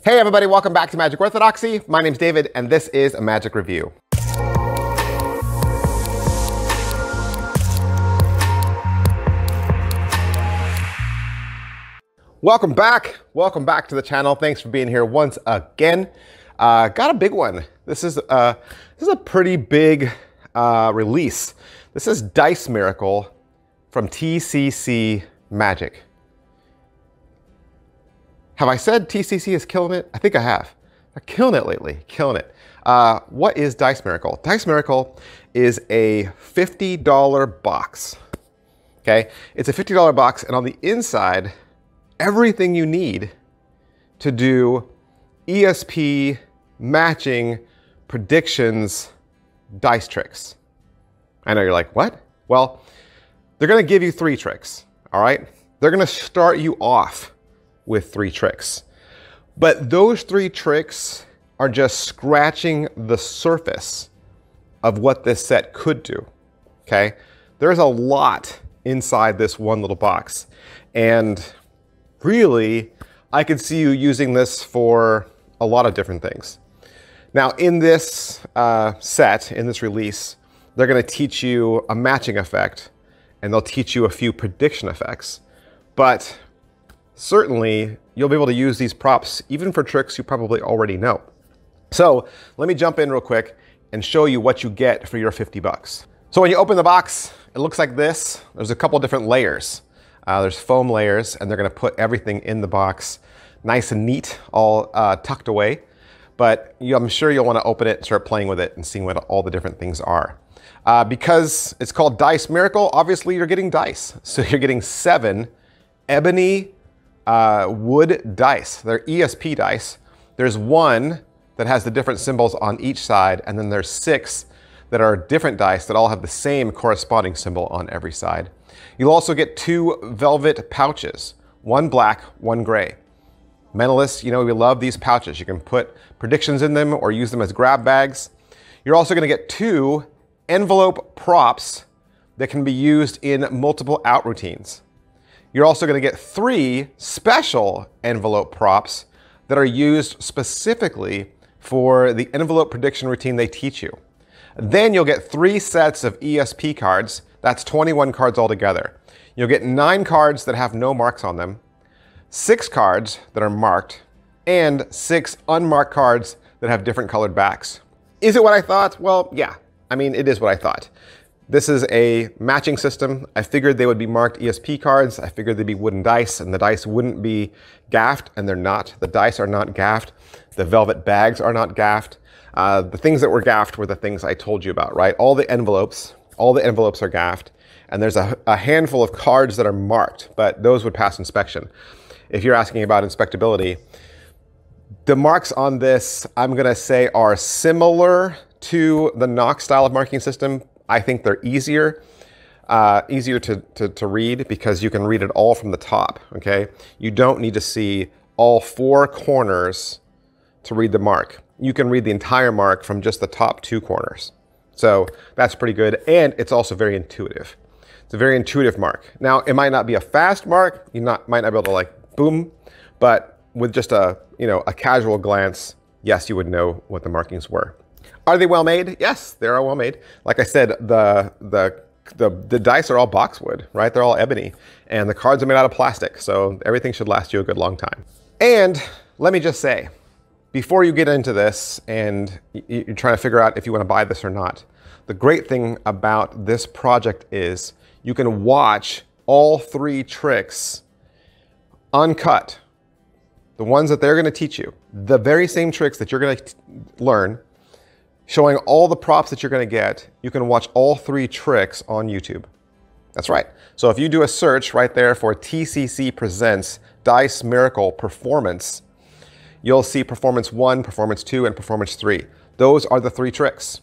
Hey everybody, welcome back to Magic Orthodoxy. My name's David and this is a Magic Review. Welcome back to the channel. Thanks for being here once again. Got a big one. This is a pretty big release. This is Dice Miracle from TCC Magic. Have I said TCC is killing it? I think I have. They're killing it lately, killing it. What is Dice Miracle? Dice Miracle is a $50 box, okay? It's a $50 box, and on the inside, everything you need to do ESP matching predictions dice tricks. I know you're like, what? Well, they're gonna give you 3 tricks, all right? They're gonna start you off with 3 tricks. But those 3 tricks are just scratching the surface of what this set could do, okay? There's a lot inside this one little box. And really, I could see you using this for a lot of different things. Now, in this set, in this release, they're gonna teach you a matching effect, and they'll teach you a few prediction effects. But certainly, you'll be able to use these props even for tricks you probably already know. So let me jump in real quick and show you what you get for your 50 bucks. So when you open the box, it looks like this. There's a couple different layers. There's foam layers, and they're gonna put everything in the box nice and neat, all tucked away. But I'm sure you'll wanna open it and start playing with it and seeing what all the different things are. Because it's called Dice Miracle, obviously you're getting dice. So you're getting 7 ebony wood dice. They're ESP dice. There's 1 that has the different symbols on each side, and then there's 6 that are different dice that all have the same corresponding symbol on every side. You'll also get 2 velvet pouches, 1 black, 1 gray. Mentalists, you know, we love these pouches. You can put predictions in them or use them as grab bags. You're also gonna get 2 envelope props that can be used in multiple out routines. You're also gonna get 3 special envelope props that are used specifically for the envelope prediction routine they teach you. Then you'll get 3 sets of ESP cards. That's 21 cards altogether. You'll get 9 cards that have no marks on them, 6 cards that are marked, and 6 unmarked cards that have different colored backs. Is it what I thought? Well, yeah. I mean, it is what I thought. This is a matching system. I figured they would be marked ESP cards. I figured they'd be wooden dice, and the dice wouldn't be gaffed, and they're not. The dice are not gaffed. The velvet bags are not gaffed. The things that were gaffed were the things I told you about, right? All the envelopes are gaffed, and there's a handful of cards that are marked, but those would pass inspection. If you're asking about inspectability, the marks on this, I'm gonna say, are similar to the Knox style of marking system. I think they're easier to read because you can read it all from the top, okay? You don't need to see all 4 corners to read the mark. You can read the entire mark from just the top 2 corners. So that's pretty good, and it's also very intuitive. It's a very intuitive mark. Now, it might not be a fast mark, you might not be able to like, boom, but with just a casual glance, yes, you would know what the markings were. Are they well made? Yes, they are well made. Like I said, the dice are all boxwood, right? They're all ebony, and the cards are made out of plastic, so everything should last you a good long time. And let me just say, before you get into this and you're trying to figure out if you want to buy this or not, the great thing about this project is you can watch all 3 tricks uncut. The ones that they're going to teach you, the very same tricks that you're going to learn, showing all the props that you're gonna get, you can watch all 3 tricks on YouTube. That's right. So if you do a search right there for TCC Presents Dice Miracle Performance, you'll see Performance 1, Performance 2, and Performance 3. Those are the 3 tricks.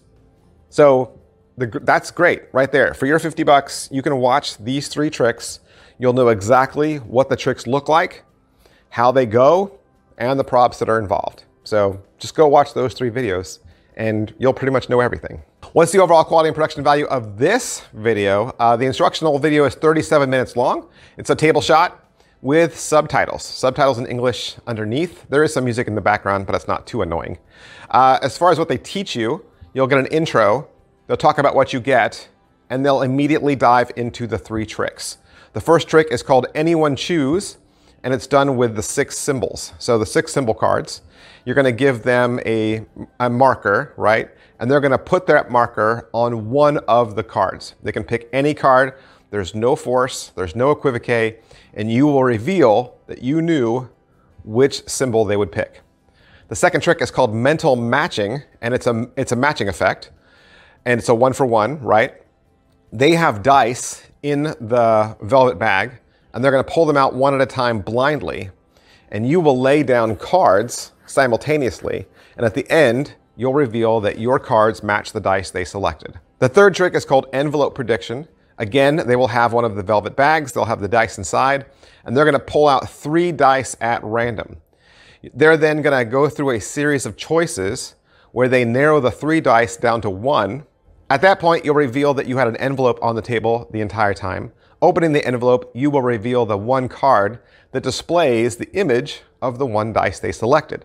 So that's great right there. For your 50 bucks, you can watch these 3 tricks. You'll know exactly what the tricks look like, how they go, and the props that are involved. So just go watch those 3 videos and you'll pretty much know everything. What's the overall quality and production value of this video? The instructional video is 37 minutes long. It's a table shot. with subtitles. Subtitles in English underneath. There is some music in the background, but it's not too annoying. As far as what they teach you, you'll get an intro. They'll talk about what you get, and they'll immediately dive into the 3 tricks. The first trick is called Anyone Choose, and it's done with the 6 symbols. So the 6 symbol cards, you're gonna give them a marker, right? And they're gonna put that marker on one of the cards. They can pick any card. There's no force, there's no equivoque, and you will reveal that you knew which symbol they would pick. The second trick is called mental matching, and it's a matching effect, and it's a 1-for-1, right? They have dice in the velvet bag, and they're gonna pull them out one at a time blindly, and you will lay down cards simultaneously, and at the end, you'll reveal that your cards match the dice they selected. The third trick is called envelope prediction. Again, they will have one of the velvet bags, they'll have the dice inside, and they're gonna pull out 3 dice at random. They're then gonna go through a series of choices where they narrow the 3 dice down to 1. At that point, you'll reveal that you had an envelope on the table the entire time. Opening the envelope, you will reveal the 1 card that displays the image of the 1 dice they selected.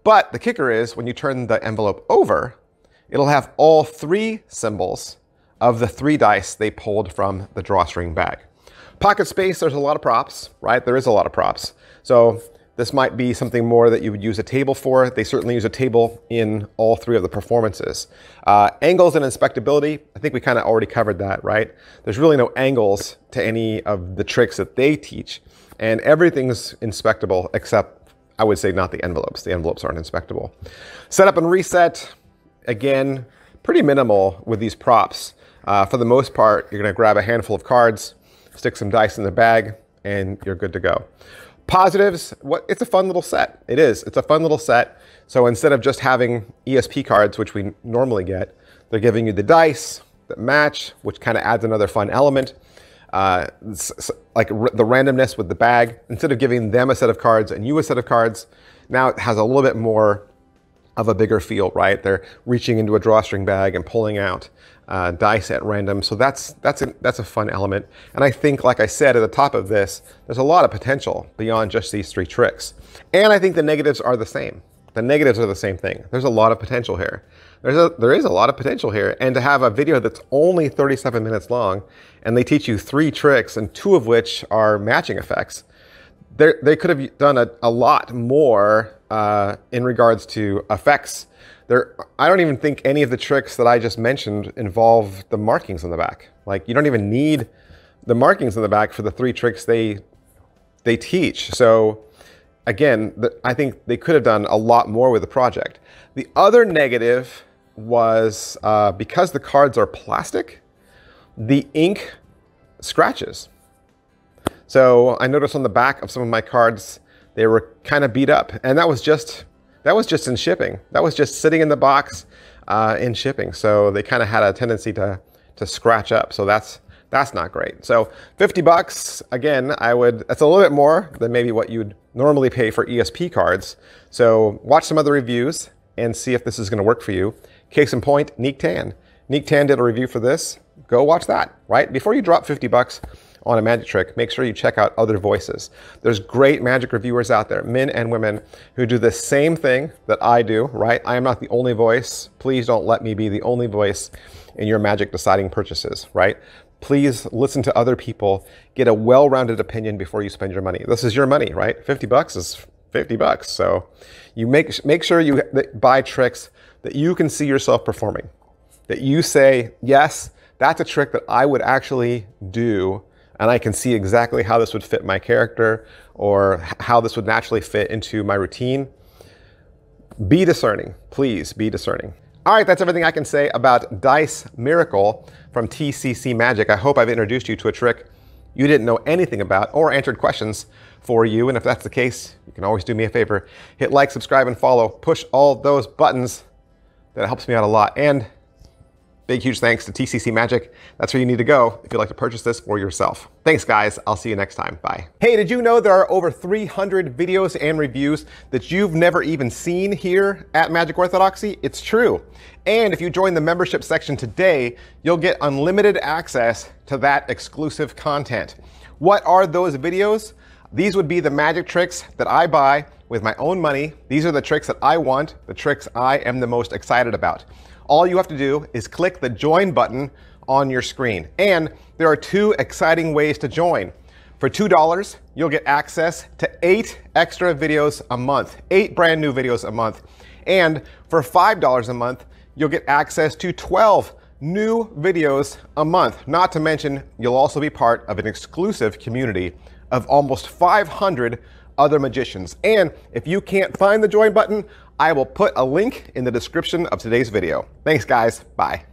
But the kicker is, when you turn the envelope over, it'll have all 3 symbols of the 3 dice they pulled from the drawstring bag. Pocket space, there's a lot of props, right? There is a lot of props. So this might be something more that you would use a table for. They certainly use a table in all 3 of the performances. Angles and inspectability, I think we kind of already covered that, right? There's really no angles to any of the tricks that they teach, and everything's inspectable except, I would say, not the envelopes. The envelopes aren't inspectable. Setup and reset, again, pretty minimal with these props. For the most part, you're gonna grab a handful of cards, stick some dice in the bag, and you're good to go. Positives, it's a fun little set. It is, it's a fun little set. So instead of just having ESP cards, which we normally get, they're giving you the dice that match, which kind of adds another fun element. Like the randomness with the bag. Instead of giving them a set of cards and you a set of cards, now it has a little bit more of a bigger feel, right? They're reaching into a drawstring bag and pulling out dice at random. So that's a fun element. And I think, like I said at the top of this, there's a lot of potential beyond just these 3 tricks. And I think the negatives are the same. The negatives are the same thing. There's a lot of potential here. There is a lot of potential here. And to have a video that's only 37 minutes long, and they teach you 3 tricks, and 2 of which are matching effects, they could have done a lot more in regards to effects. I don't even think any of the tricks that I just mentioned involve the markings on the back. Like, you don't even need the markings on the back for the 3 tricks they teach. So again, I think they could have done a lot more with the project. The other negative was because the cards are plastic, the ink scratches. So I noticed on the back of some of my cards, they were kind of beat up, and that was just in shipping. That was just sitting in the box in shipping. So they kind of had a tendency to scratch up. So that's not great. So 50 bucks, again, that's a little bit more than maybe what you'd normally pay for ESP cards. So watch some other reviews and see if this is gonna work for you. Case in point, Neek Tan. Neek Tan did a review for this. Go watch that, right? Before you drop 50 bucks on a magic trick, make sure you check out other voices. There's great magic reviewers out there, men and women, who do the same thing that I do, right? I am not the only voice. Please don't let me be the only voice in your magic deciding purchases, right? Please listen to other people, get a well-rounded opinion before you spend your money. This is your money, right? 50 bucks is 50 bucks. So you make sure you buy tricks that you can see yourself performing, that you say, yes, that's a trick that I would actually do, and I can see exactly how this would fit my character or how this would naturally fit into my routine. Be discerning, please be discerning. All right, that's everything I can say about Dice Miracle from TCC Magic. I hope I've introduced you to a trick you didn't know anything about or answered questions for you. And if that's the case, you can always do me a favor. Hit like, subscribe, and follow. Push all those buttons. That helps me out a lot. And big, huge thanks to TCC Magic. That's where you need to go if you'd like to purchase this for yourself. Thanks, guys. I'll see you next time. Bye. Hey, did you know there are over 300 videos and reviews that you've never even seen here at Magic Orthodoxy? It's true. And if you join the membership section today, you'll get unlimited access to that exclusive content. What are those videos? These would be the magic tricks that I buy with my own money. These are the tricks that I want, the tricks I am the most excited about. All you have to do is click the join button on your screen. And there are 2 exciting ways to join. For $2, you'll get access to 8 extra videos a month, 8 brand new videos a month. And for $5 a month, you'll get access to 12 new videos a month. Not to mention, you'll also be part of an exclusive community of almost 500 other magicians. And if you can't find the join button, I will put a link in the description of today's video. Thanks, guys. Bye.